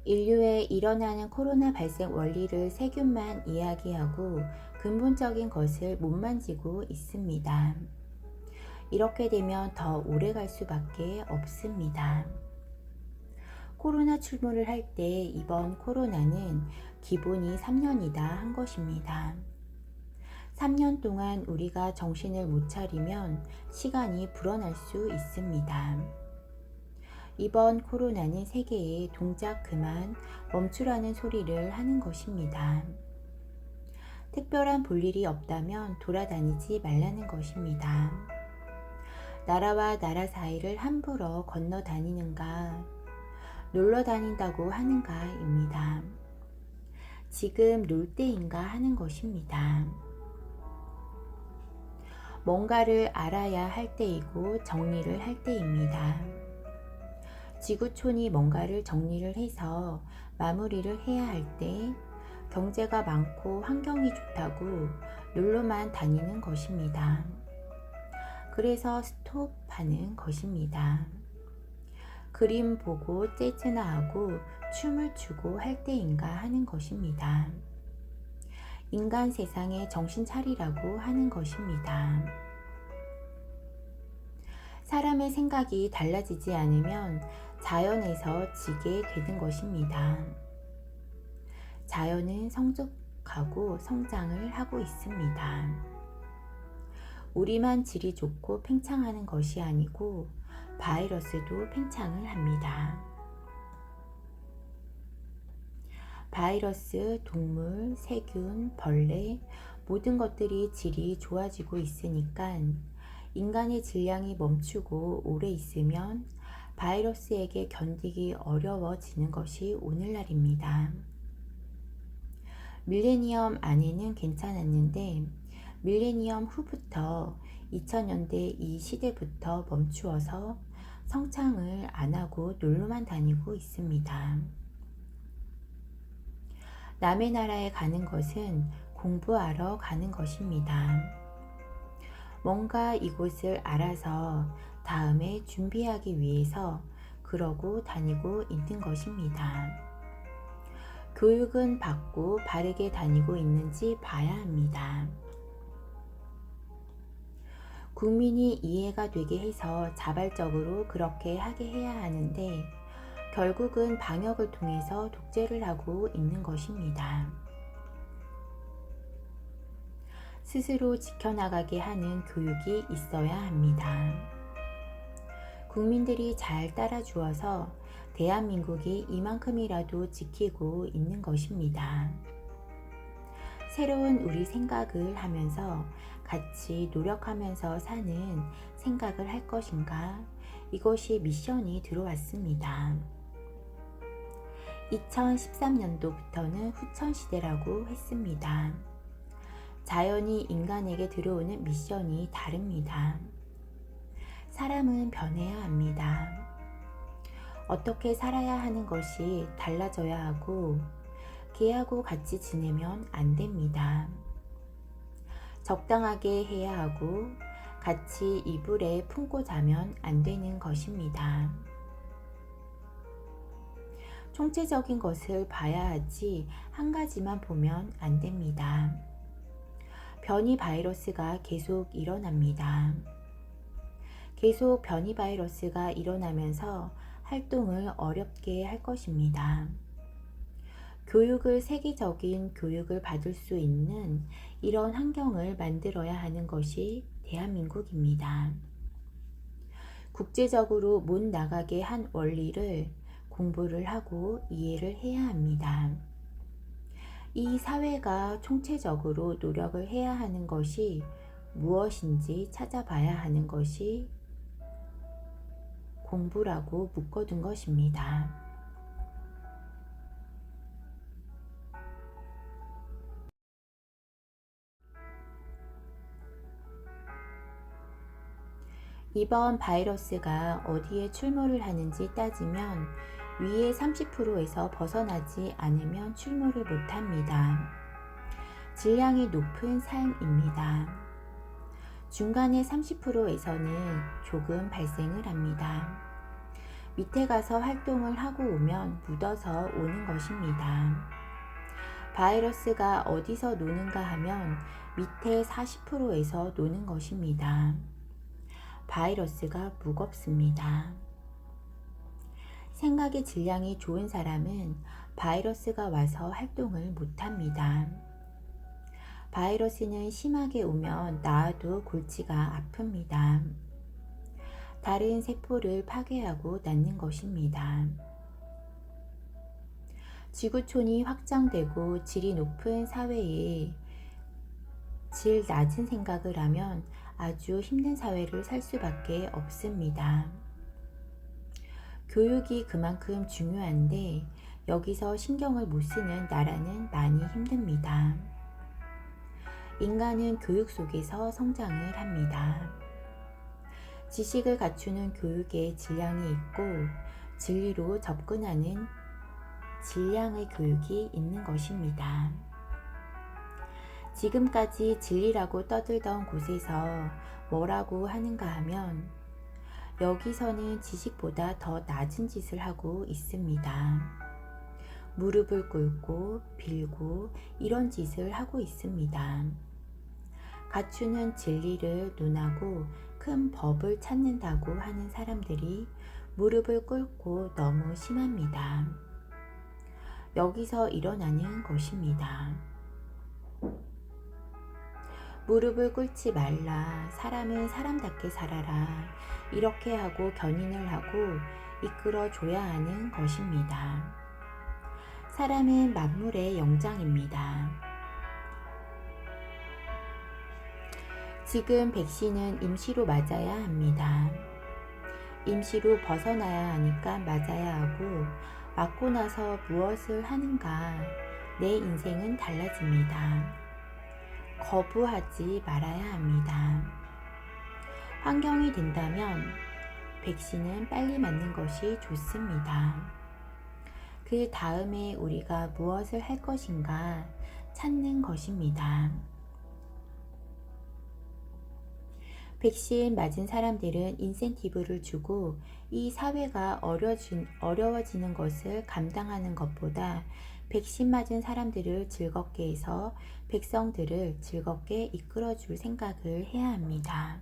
인류에 일어나는 코로나 발생 원리를 세균만 이야기하고 근본적인 것을 못 만지고 있습니다. 이렇게 되면 더 오래 갈 수밖에 없습니다. 코로나 출몰을 할 때 이번 코로나는 기본이 3년이다 한 것입니다. 3년 동안 우리가 정신을 못 차리면 시간이 불어날 수 있습니다. 이번 코로나는 세계에 동작 그만 멈추라는 소리를 하는 것입니다. 특별한 볼일이 없다면 돌아다니지 말라는 것입니다. 나라와 나라 사이를 함부로 건너 다니는가, 놀러 다닌다고 하는가입니다. 지금 놀 때인가 하는 것입니다. 뭔가를 알아야 할 때이고 정리를 할 때입니다. 지구촌이 뭔가를 정리를 해서 마무리를 해야 할 때 경제가 많고 환경이 좋다고 놀러만 다니는 것입니다. 그래서 스톱하는 것입니다. 그림 보고 재즈나 하고 춤을 추고 할 때인가 하는 것입니다. 인간 세상에 정신 차리라고 하는 것입니다. 사람의 생각이 달라지지 않으면 자연에서 지게 되는 것입니다. 자연은 성숙하고 성장을 하고 있습니다. 우리만 질이 좋고 팽창하는 것이 아니고 바이러스도 팽창을 합니다. 바이러스, 동물, 세균, 벌레 모든 것들이 질이 좋아지고 있으니까 인간의 질량이 멈추고 오래 있으면 바이러스에게 견디기 어려워지는 것이 오늘날입니다. 밀레니엄 안에는 괜찮았는데 밀레니엄 후부터 2000년대 이 시대부터 멈추어서 성창을 안 하고 놀러만 다니고 있습니다. 남의 나라에 가는 것은 공부하러 가는 것입니다. 뭔가 이곳을 알아서 다음에 준비하기 위해서 그러고 다니고 있는 것입니다. 교육은 받고 바르게 다니고 있는지 봐야 합니다. 국민이 이해가 되게 해서 자발적으로 그렇게 하게 해야 하는데 결국은 방역을 통해서 독재를 하고 있는 것입니다. 스스로 지켜나가게 하는 교육이 있어야 합니다. 국민들이 잘 따라주어서 대한민국이 이만큼이라도 지키고 있는 것입니다. 새로운 우리 생각을 하면서 같이 노력하면서 사는 생각을 할 것인가? 이것이 미션이 들어왔습니다. 2013년도부터는 후천시대라고 했습니다. 자연이 인간에게 들어오는 미션이 다릅니다. 사람은 변해야 합니다. 어떻게 살아야 하는 것이 달라져야 하고 개하고 같이 지내면 안 됩니다. 적당하게 해야 하고 같이 이불에 품고 자면 안 되는 것입니다. 총체적인 것을 봐야 하지 한 가지만 보면 안 됩니다. 변이 바이러스가 계속 일어납니다. 계속 변이 바이러스가 일어나면서 활동을 어렵게 할 것입니다. 교육을 세계적인 교육을 받을 수 있는 이런 환경을 만들어야 하는 것이 대한민국입니다. 국제적으로 못 나가게 한 원리를 공부를 하고 이해를 해야 합니다. 이 사회가 총체적으로 노력을 해야 하는 것이 무엇인지 찾아봐야 하는 것이 공부라고 묶어둔 것입니다. 이번 바이러스가 어디에 출몰을 하는지 따지면 위의 30%에서 벗어나지 않으면 출몰을 못합니다. 질량이 높은 삶입니다. 중간의 30%에서는 조금 발생을 합니다. 밑에 가서 활동을 하고 오면 묻어서 오는 것입니다. 바이러스가 어디서 노는가 하면 밑에 40%에서 노는 것입니다. 바이러스가 무겁습니다. 생각의 질량이 좋은 사람은 바이러스가 와서 활동을 못합니다. 바이러스는 심하게 오면 나아도 골치가 아픕니다. 다른 세포를 파괴하고 낫는 것입니다. 지구촌이 확장되고 질이 높은 사회에 질 낮은 생각을 하면 아주 힘든 사회를 살 수밖에 없습니다. 교육이 그만큼 중요한데 여기서 신경을 못 쓰는 나라는 많이 힘듭니다. 인간은 교육 속에서 성장을 합니다. 지식을 갖추는 교육에 질량이 있고 진리로 접근하는 질량의 교육이 있는 것입니다. 지금까지 진리라고 떠들던 곳에서 뭐라고 하는가 하면 여기서는 지식보다 더 낮은 짓을 하고 있습니다. 무릎을 꿇고 빌고 이런 짓을 하고 있습니다. 갖추는 진리를 논하고 큰 법을 찾는다고 하는 사람들이 무릎을 꿇고 너무 심합니다. 여기서 일어나는 것입니다. 무릎을 꿇지 말라. 사람은 사람답게 살아라. 이렇게 하고 견인을 하고 이끌어 줘야 하는 것입니다. 사람은 만물의 영장입니다. 지금 백신은 임시로 맞아야 합니다. 임시로 벗어나야 하니까 맞아야 하고 맞고 나서 무엇을 하는가 내 인생은 달라집니다. 거부하지 말아야 합니다. 환경이 된다면 백신은 빨리 맞는 것이 좋습니다. 그 다음에 우리가 무엇을 할 것인가 찾는 것입니다. 백신 맞은 사람들은 인센티브를 주고 이 사회가 어려워지는 것을 감당하는 것보다 백신 맞은 사람들을 즐겁게 해서 백성들을 즐겁게 이끌어줄 생각을 해야 합니다.